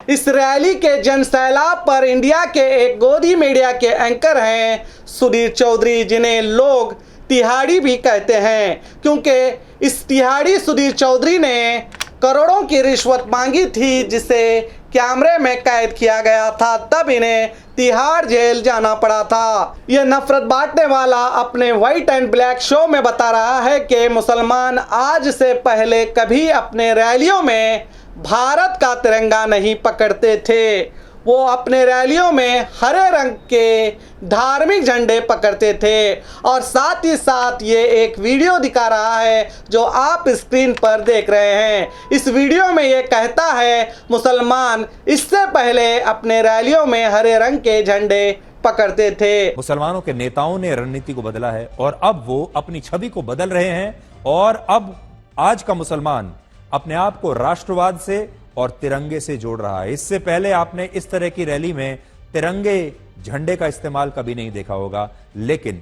इस रैली के जनसैलाब पर इंडिया के एक गोदी मीडिया के एंकर हैं सुधीर चौधरी, जिन्हें लोग तिहाड़ी भी कहते हैं, क्योंकि इस तिहाड़ी सुधीर चौधरी ने करोड़ों की रिश्वत मांगी थी, जिसे कैमरे में कैद किया गया था। तब इन्हें तिहाड़ जेल जाना पड़ा था। यह नफरत बांटने वाला अपने व्हाइट एंड ब्लैक शो में बता रहा है कि मुसलमान आज से पहले कभी अपने रैलियों में भारत का तिरंगा नहीं पकड़ते थे। वो अपने रैलियों में हरे रंग के धार्मिक झंडे पकड़ते थे। और साथ ही साथ ये एक वीडियो दिखा रहा है जो आप स्क्रीन पर देख रहे हैं। इस वीडियो में ये कहता है मुसलमान इससे पहले अपने रैलियों में हरे रंग के झंडे पकड़ते थे। मुसलमानों के नेताओं ने रणनीति को बदला है और अब वो अपनी छवि को बदल रहे हैं और अब आज का मुसलमान अपने आप को राष्ट्रवाद से और तिरंगे से जोड़ रहा है। इससे पहले आपने इस तरह की रैली में तिरंगे झंडे का इस्तेमाल कभी नहीं देखा होगा, लेकिन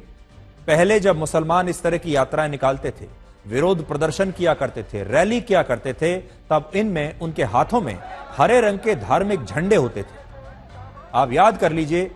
पहले जब मुसलमान इस तरह की यात्राएं निकालते थे, विरोध प्रदर्शन किया करते थे, रैली किया करते थे, तब इनमें उनके हाथों में हरे रंग के धार्मिक झंडे होते थे। आप याद कर लीजिए,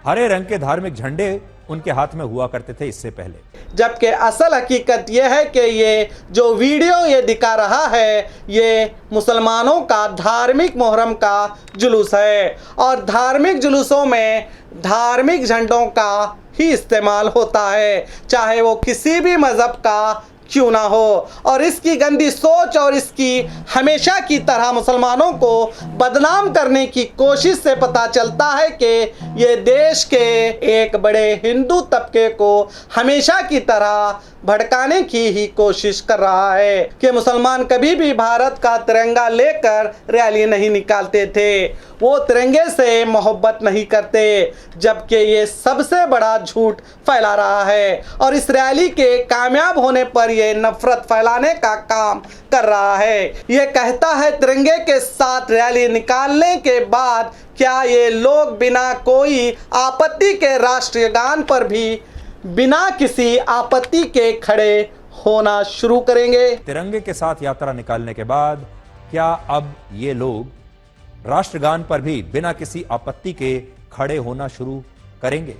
हरे रंग के धार्मिक झंडे उनके हाथ में हुआ करते थे इससे पहले। जबकि असल हकीकत यह है कि ये जो वीडियो ये दिखा रहा है ये मुसलमानों का धार्मिक मुहर्रम का जुलूस है और धार्मिक जुलूसों में धार्मिक झंडों का ही इस्तेमाल होता है, चाहे वो किसी भी मज़हब का क्यों ना हो। और इसकी गंदी सोच और इसकी हमेशा की तरह मुसलमानों को बदनाम करने की कोशिश से पता चलता है कि ये देश के एक बड़े हिंदू तबके को हमेशा की तरह भड़काने की ही कोशिश कर रहा है कि मुसलमान कभी भी भारत का तिरंगा लेकर रैली नहीं निकालते थे, वो तिरंगे से मोहब्बत नहीं करते, जबकि ये सबसे बड़ा झूठ फैला रहा है। और इस रैली के कामयाब होने पर ये नफरत फैलाने का काम कर रहा है। ये कहता है तिरंगे के साथ रैली निकालने के बाद क्या ये लोग बिना कोई आपत्ति के राष्ट्रीय गान पर भी बिना किसी आपत्ति के खड़े होना शुरू करेंगे? तिरंगे के साथ यात्रा निकालने के बाद क्या अब ये लोग राष्ट्रगान पर भी बिना किसी आपत्ति के खड़े होना शुरू करेंगे?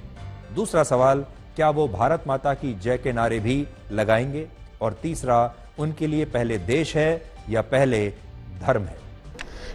दूसरा सवाल, क्या वो भारत माता की जय के नारे भी लगाएंगे? और तीसरा, उनके लिए पहले देश है या पहले धर्म है?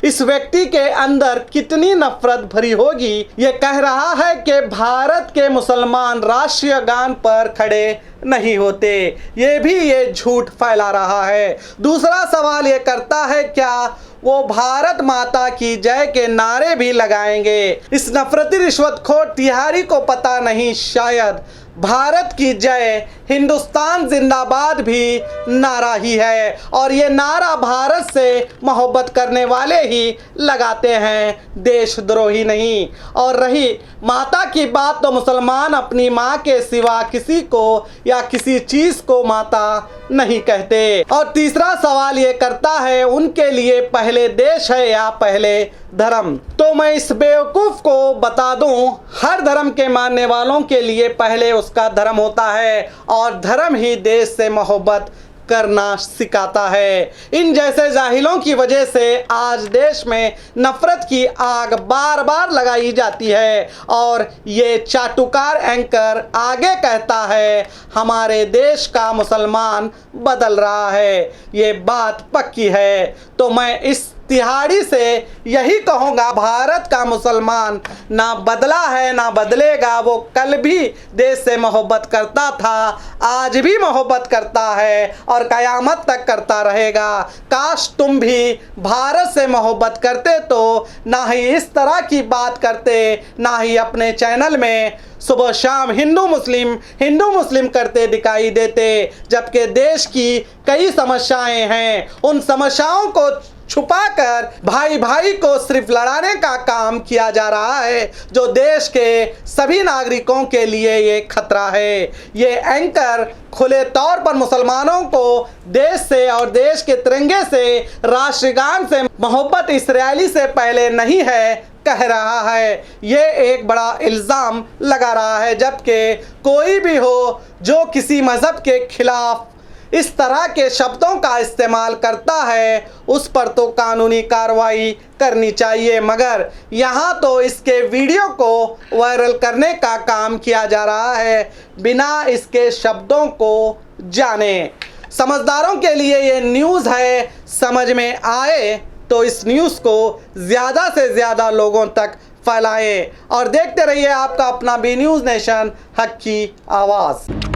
इस व्यक्ति के अंदर कितनी नफरत भरी होगी। ये कह रहा है कि भारत के मुसलमान राष्ट्रीय गान पर खड़े नहीं होते, ये झूठ फैला रहा है। दूसरा सवाल ये करता है क्या वो भारत माता की जय के नारे भी लगाएंगे? इस नफरती रिश्वतखोर तिहारी को पता नहीं शायद भारत की जय हिंदुस्तान जिंदाबाद भी नारा ही है और ये नारा भारत से मोहब्बत करने वाले ही लगाते हैं, देशद्रोही नहीं। और रही माता की बात, तो मुसलमान अपनी माँ के सिवा किसी को या किसी चीज़ को माता नहीं कहते। और तीसरा सवाल ये करता है उनके लिए पहले देश है या पहले धर्म? तो मैं इस बेवकूफ़ को बता दूं, हर धर्म के मानने वालों के लिए पहले उसका धर्म होता है और धर्म ही देश से मोहब्बत करना सिखाता है। इन जैसे जाहिलों की वजह से आज देश में नफरत की आग बार बार लगाई जाती है और ये चाटुकार एंकर आगे कहता है हमारे देश का मुसलमान बदल रहा है। ये बात पक्की है। तो मैं इस तिहाड़ी से यही कहूँगा, भारत का मुसलमान ना बदला है ना बदलेगा। वो कल भी देश से मोहब्बत करता था, आज भी मोहब्बत करता है और क़यामत तक करता रहेगा। काश तुम भी भारत से मोहब्बत करते तो ना ही इस तरह की बात करते, ना ही अपने चैनल में सुबह शाम हिंदू मुस्लिम करते दिखाई देते। जबकि देश की कई समस्याएं हैं, उन समस्याओं को छुपाकर भाई भाई को सिर्फ लड़ाने का काम किया जा रहा है, जो देश के सभी नागरिकों के लिए ये खतरा है। ये एंकर खुले तौर पर मुसलमानों को देश से और देश के तिरंगे से, राष्ट्रगान से मोहब्बत इस रैली से पहले नहीं है कह रहा है। ये एक बड़ा इल्ज़ाम लगा रहा है, जबकि कोई भी हो जो किसी मज़हब के खिलाफ इस तरह के शब्दों का इस्तेमाल करता है उस पर तो कानूनी कार्रवाई करनी चाहिए, मगर यहाँ तो इसके वीडियो को वायरल करने का काम किया जा रहा है बिना इसके शब्दों को जाने। समझदारों के लिए ये न्यूज़ है, समझ में आए तो इस न्यूज़ को ज़्यादा से ज़्यादा लोगों तक फैलाएं और देखते रहिए आपका अपना बी न्यूज़ नेशन, हक की आवाज़।